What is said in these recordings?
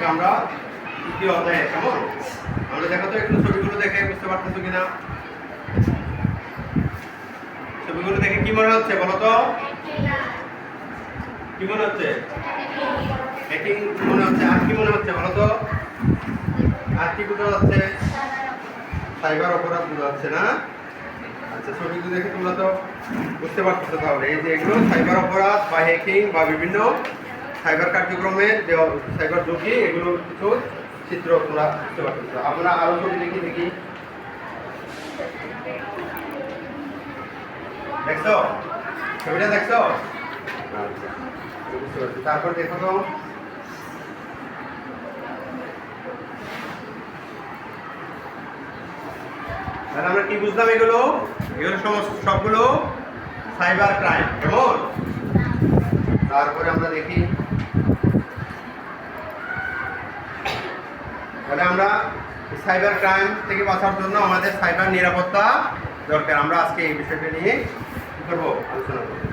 আজকে আমরা তৃতীয় অধ্যায়ে, কেমন? আমরা দেখো তো একটু ছবিগুলো দেখে বুঝতে পারতেছো কিনা? ছবিগুলো দেখে কি মনে হচ্ছে বলো তো? কি মনে হচ্ছে? হ্যাকিং মনে হচ্ছে। আর কি মনে হচ্ছে বলো তো? আর কি বোঝা যাচ্ছে? সাইবার অপরাধ বোঝা যাচ্ছে না? আচ্ছা, ছবিগুলো দেখে তোমরা তো বুঝতে পারতেছো। তাহলে এই যে এগুলো সাইবার অপরাধ বা হ্যাকিং বা বিভিন্ন সাইবার কার্যক্রমের যে সাইবার ঝুঁকি, এগুলো কিছু চিত্র তোমরা বুঝতে পারতেছো। আমরা আরো ছবি দেখি। দেখছো ছবিটা? দেখছো? আচ্ছা, বুঝতে পারছি। তারপর দেখো তো, তাহলে আমরা কি বুঝলাম? এগুলো সমস্ত সবগুলো সাইবার ক্রাইম, কেমন? তারপরে আমরা দেখি, তাহলে আমরা সাইবার ক্রাইম থেকে বাঁচার জন্য আমাদের সাইবার নিরাপত্তা দরকার। আমরা আজকে এই বিষয়টা নিয়ে কি করবো? আলোচনা করবো।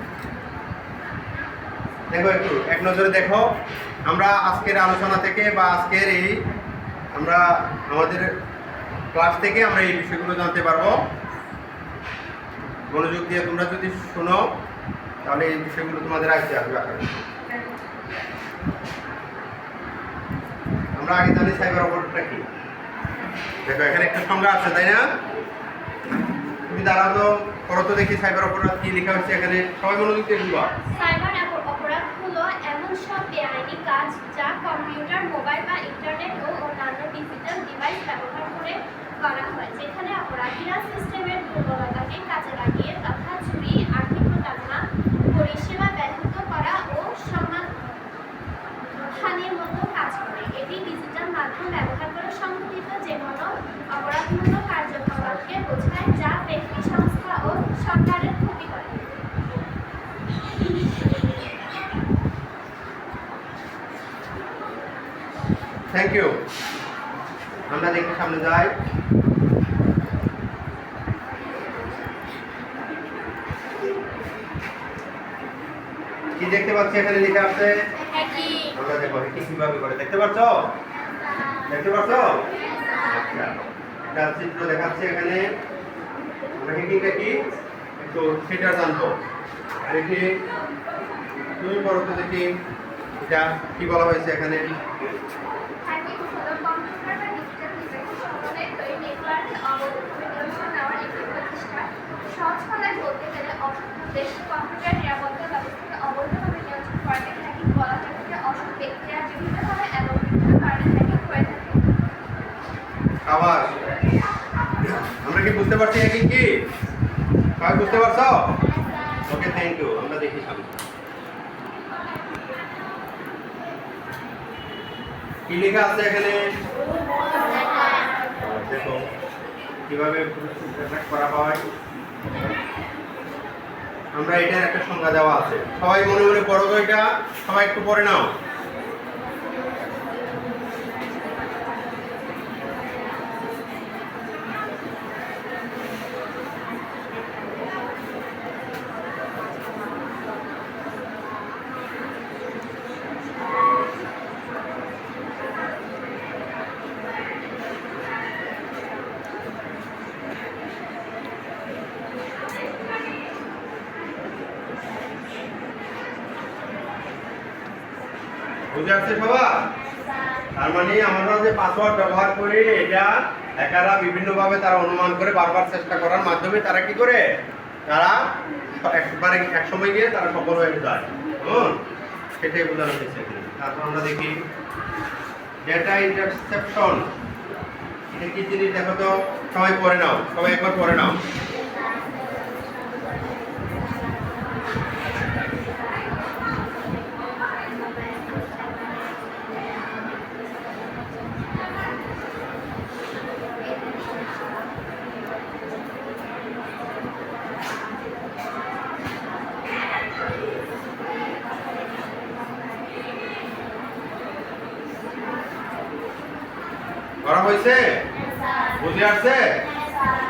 দেখো, একটু এক নজরে দেখো। আমরা আজকের আলোচনা থেকে বা আজকের এই আমরা আমাদের ক্লাস থেকে আমরা এই বিষয়গুলো জানতে পারবো। মনোযোগ দিয়ে তোমরা যদি শোনো তাহলে এই বিষয়গুলো তোমাদের আয়ত্তে আসবে। আমরা আগে জানি সাইবার অপরাধটা কি। দেখো, এখানে একটা সংজ্ঞা আছে, তাই না? তুমি দাঁড়াও তো, করো তো দেখি সাইবার অপরাধ কি লেখা হচ্ছে এখানে। সবাই মনোযোগ দিয়ে শুনবা। সাইবার অপরাধ হলো এমন সব বেআইনি কাজ যা কম্পিউটার, মোবাইল বা ইন্টারনেট ও অন্যান্য ডিজিটাল ডিভাইস ব্যবহার করে করা হয়, যেখানে অপরাধীরা সিস্টেমের দুর্বলতাকে কাজে লাগিয়ে তথা চুরি, আর্থিক প্রতারণা, পরিষেবা ব্যাহত করা ও সম্মানহানির মতো কাজ করে। এটি ডিজিটাল মাধ্যম ব্যবহার করে সংঘটিত যে কোনো অপরাধমূলক কার্যকলাপকে বোঝায় যা ব্যক্তি, সংস্থা ও সরকারের ক্ষতি করে। Thank you. আমরা দেখি সামনে যাই। কি দেখতে পাচ্ছি এখানে লেখা আছে? আমরা দেখো হ্যাকিং কিভাবে করে। দেখতে পাচ্ছ? দেখতে পাচ্ছ? আচ্ছা, একটা চিত্র দেখাচ্ছে এখানে। আমরা হ্যাকিংটা কি একটু সেটা জানবো। দেখি, তুমি বলো তো দেখি এটা কি বলা হয়েছে এখানে। সহজ কথায় বলতে গেলে দেশের কম্পিউটার নিরাপত্তা ব্যবস্থাকে অবৈধভাবে নিয়ন্ত্রণ করাকে হ্যাকিং বলা হয়ে থাকে। অসৎ ব্যক্তিরা বিভিন্নভাবে এবং বিভিন্ন কারণে হ্যাকিং করে থাকে। আবার আমরা কি বুঝতে পারছি হ্যাকিং কি? সবাই বুঝতে পারছো? ওকে, থ্যাংক ইউ। আমরা দেখি সামনে কি লেখা আছে এখানে। দেখো কিভাবে করা হয়। আমরা এটার একটা সংজ্ঞা দেওয়া আছে, সবাই মনে মনে পড়ো তো। এটা সবাই একটু পড়ে নাও। বুঝে আসছে সবার? তার মানে আমরা যে পাসওয়ার্ড ব্যবহার করি, এটা হ্যাকাররা বিভিন্নভাবে তারা অনুমান করে বারবার চেষ্টা করার মাধ্যমে তারা কি করে, তারা একবারে এক সময় গিয়ে তারা সফল হয়ে যায়। সেটাই বোঝানো হয়েছে। তারপর আমরা দেখি ডেটা ইন্টারসেপশন। এটা কি জিনিস দেখো তো, সবাই পড়ে নাও, সবাই একবার পড়ে নাও। করা হয়েছে? বুঝে আসছে?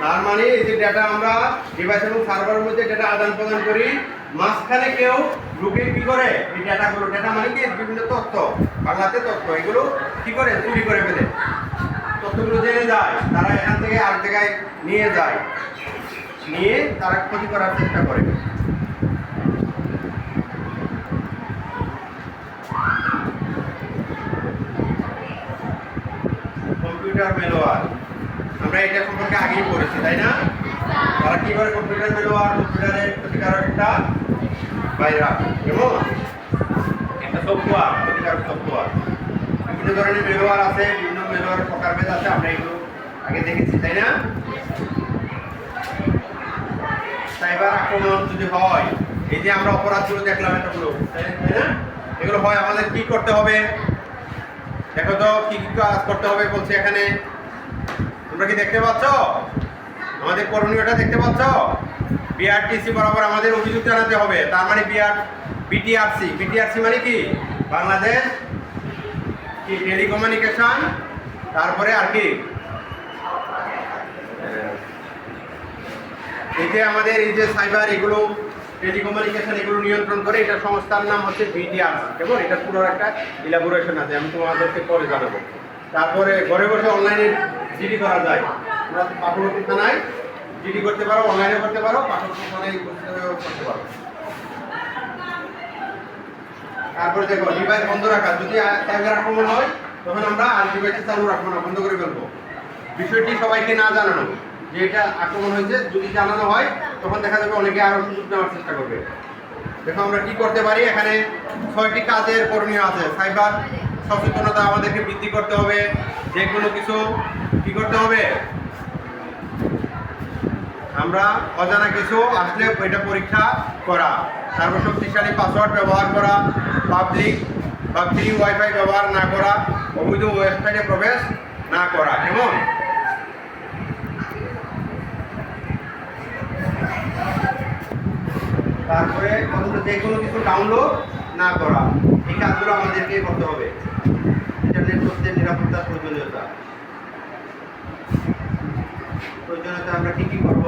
তার মানে এই যে ডেটা আমরা ডিভাইস এবং সার্ভারের মধ্যে ডেটা আদান প্রদান করি, মাঝখানে কেউ ঢুকে কি করে এই ডেটাগুলো, ডেটা মানে কি বিভিন্ন তথ্য, বাংলাতে তথ্য, এগুলো কি করে চুরি করে ফেলে, তথ্যগুলো জেনে যায়, তারা এখান থেকে আরেক জায়গায় নিয়ে যায়, নিয়ে তারা ক্ষতি করার চেষ্টা করে। কম্পিউটার ম্যালওয়্যার, আমরা এটা সম্পর্কে আগেই পড়েছি তাই না? তারা কি করে কম্পিউটার ম্যালওয়্যার, কম্পিউটারে ক্ষতিকারক একটা ভাইরাস, কেমন একটা সফটওয়্যার, ক্ষতিকারক সফটওয়্যার। বিভিন্ন ধরনের ম্যালওয়্যার আছে, বিভিন্ন ম্যালওয়্যারের প্রকারভেদ আছে, আমরা এগুলো আগে দেখেছি তাই না? সাইবার আক্রমণ যদি হয়, এই যে আমরা অপরাধগুলো দেখলাম এতগুলো তাই না, এগুলো হয় আমাদের কি করতে হবে? দেখো তো কি কি কাজ করতে হবে বলছে এখানে, তোমরা কি দেখতে পাচ্ছ? আমাদের করণীয়টা দেখতে পাচ্ছ? বিআরটিসি বরাবর আমাদের অভিযোগ জানাতে হবে। তার মানে বিটিআরসি, বিটিআরসি মানে কি? বাংলাদেশ কি টেলিকমিউনিকেশন, তারপরে আর কি এই যে আমাদের এই যে সাইবার এগুলো টেলিকমিউনিকেশন এগুলো নিয়ন্ত্রণ করে, এটা সংস্থার নাম হচ্ছে বিটিআরসি। কেমন, এটা পুরো একটা ইলাবোরেশন আছে, আমি তোমাদেরকে পরে জানাবো। তারপরে ঘরে বসে অনলাইনে জিডি করা যায়, তোমরা পাঠ্যপুস্তক থানায় জিডি করতে পারো, অনলাইনে করতে পারো, পাঠ্যপুস্তক থানায় করতে পারো। তারপরে দেখো ডিভাইস বন্ধ রাখা, যদি সাইবার আক্রমণ হয় তখন আমরা আর ডিভাইসে চালু রাখবো না, বন্ধ করে ফেলবো। বিষয়টি সবাইকে না জানানো যে এটা আক্রমণ হয়েছে, যদি জানানো হয় তখন দেখা যাবে অনেকে আরো সুযোগ নেওয়ার চেষ্টা করবে। দেখো আমরা কি করতে পারি, এখানে 6টি কাজের করণীয় আছে। সাইবার সচেতনতা আমাদেরকে বৃদ্ধি করতে হবে, যে কোনো কিছু কি করতে হবে, আমরা অজানা কিছু আসলে এটা পরীক্ষা করা, তারপর শক্তিশালী পাসওয়ার্ড ব্যবহার করা, পাবলিক বা ফ্রি ওয়াইফাই ব্যবহার না করা, অবৈধ ওয়েবসাইটে প্রবেশ না করা। কেমন, তারপরে যে কোনো কিছু ডাউনলোড না করা, এই কাজগুলো আমাদেরকে করতে হবে। ইন্টারনেট তথ্যের নিরাপত্তার প্রয়োজনীয়তা আমরা কি কি করবো?